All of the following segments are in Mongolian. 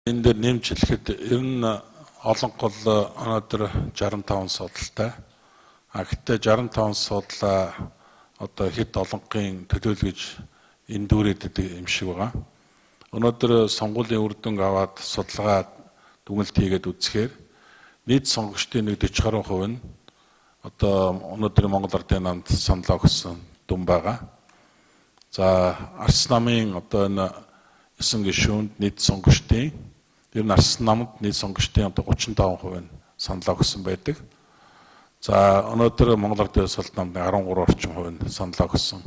Энэ дээр нэмж хэлэхэд ер нь олон гол өнөөдөр 65 судалтай. Гэхдээ 65 судлаа одоо хэд олонхын төлөөлгөж энэ дүүрээд юм шиг байгаа. Өнөөдөр сонгуулийн үр дүнг аваад судалгаа дүгнэлт хийгээд үзэхээр нийт сонгогчдын 40% нь одоо өнөөдөр Монгол Ардын намд саналаа өгсөн дүн байгаа. За Арс намын одоо энэ 9 гишүүнд нийт сонгогчдын ер нь Арс намд нийт сонгогчдын одоо 35% нь саналаа өгсөн байдаг. За өнөөдөр Монгол Ардын улс намны 13 орчим хувь нь саналаа өгсөн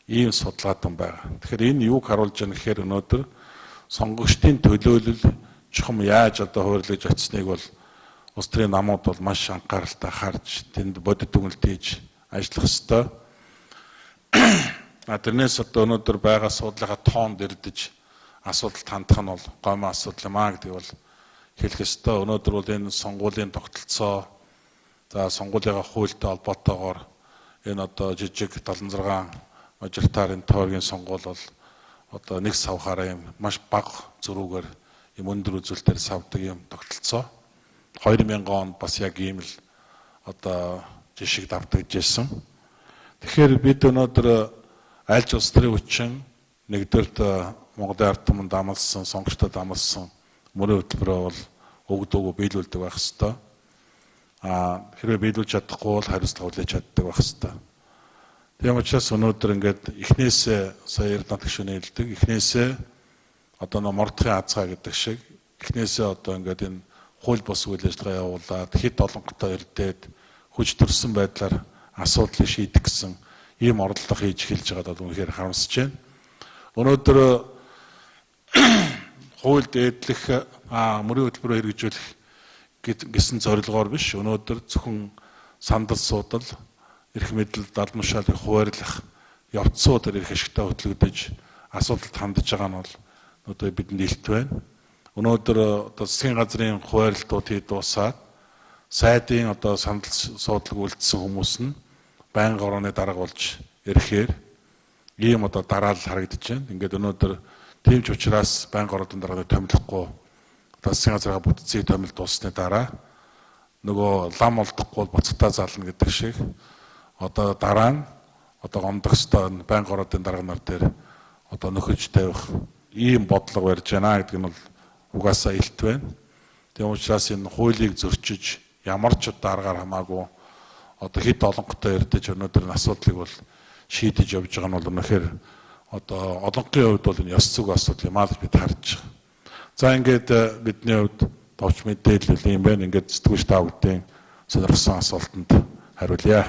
ийм судалгаа дүн байгаа. Тэгэхээр энэ юуг харуулж байгаа гэхээр өнөөдөр сонгогчдын төлөөлөл чухам яаж одоо хуваарлаж очсныг бол улс төрийн намууд бол маш анхааралтай харж тэнд бодит дүгнэлт хийж ажиллах ёстой. Тэрнээс одоо өнөөдөр байгаа асуудлынхаа тоонд ирдэж асуудалд хандах нь бол гомын асуудал юм аа гэдэг бол хэлэх ёстой. Өнөөдөр бол энэ сонгуулийн тогтолцоо за сонгуулийнхаа хуультай холбоотойгоор энэ одоо жижиг 76 мажоритарын тойргийн сонгуул бол одоо нэг савхаараа юм маш бага зөрүүгээр юм өндөр үзүүлэлтээр савдаг юм тогтолцоо. 2000 онд бас яг ийм л одоо жишг давтагдажсэн. Тэгэхээр бид өнөөдөр аль ч улс төрийн хүчин нэгдүгээрт Монголын ард түмэнд амласан, сонгогчдод амласан мөрийн хөтөлбөрөө бол өгдөгөө биелүүлдэг байх ёстой. Хэрвээ биелүүлж чадахгүй бол хариуцлага хүлээж чаддаг байх ёстой. Тийм учраас өнөөдөр ингээд эхнээсээ сая Эрдэнэ гишүүний хэлдэг, эхнээсээ одоо нөө мордохын азгаа гэдэг шиг эхнээсээ одоо ингээд энэ хууль бус үйл ажиллагаа явуулаад хэд олонхтой ирдээд хүч төрсөн байдлаар асуудлыг шийдэх гэсэн ийм оролдлого хийж эхэлж байгаадаа үнэхээр харамсаж байна. Өнөөдөр хууль дээдлэх мөрийн хөтөлбөрөөр хэрэгжүүлэх гэсэн зорилгоор биш өнөөдөр зөвхөн сандал суудал эрх мэдэл далмшаалыг хуваарлах явцсуудаар их ашигтай хөтлөгдөж асуудалд хандж байгаа нь бол одоо бидэнд илт байна. Өнөөдөр одоо засгийн газрын хуваарлтууд хийж дуусаад сайдын одоо сандал суудлыг үлдсэн хүмүүс нь байнга орооны дарга болж ирэхээр ийм одоо дараалал харагдаж байна. Ингээд өнөөдөр тийм ч учраас байнга ороодын даргаыг томилохгүй засгийн газрын бүтцийг томил дуусны дараа нөгөө лам олдохгүй буцагтаа зална гэдэг шиг одоо дараа нь одоо гомдох ёстой байнга ороодын дарга нар дээр одоо нөхөж тавих ийм бодлого барьж байна гэдэг нь бол угаасаа илт байна. Тийм учраас энэ хуулийг зөрчиж ямар ч дараагаар хамаагүй одоо хэд олонхтой ярьдаж өнөөдөр энэ асуудлыг бол шийдэж явж байгаа нь бол үнэхээр одоо олонхын хувьд бол энэ ёс зүйн асуудал юм аа гэж бид харж байгаа. За ингээд бидний хувьд товч мэдээлэл юм байна. Ингээд сэтгүүлч та бүдгийн сонирхсан асуултанд хариулъя.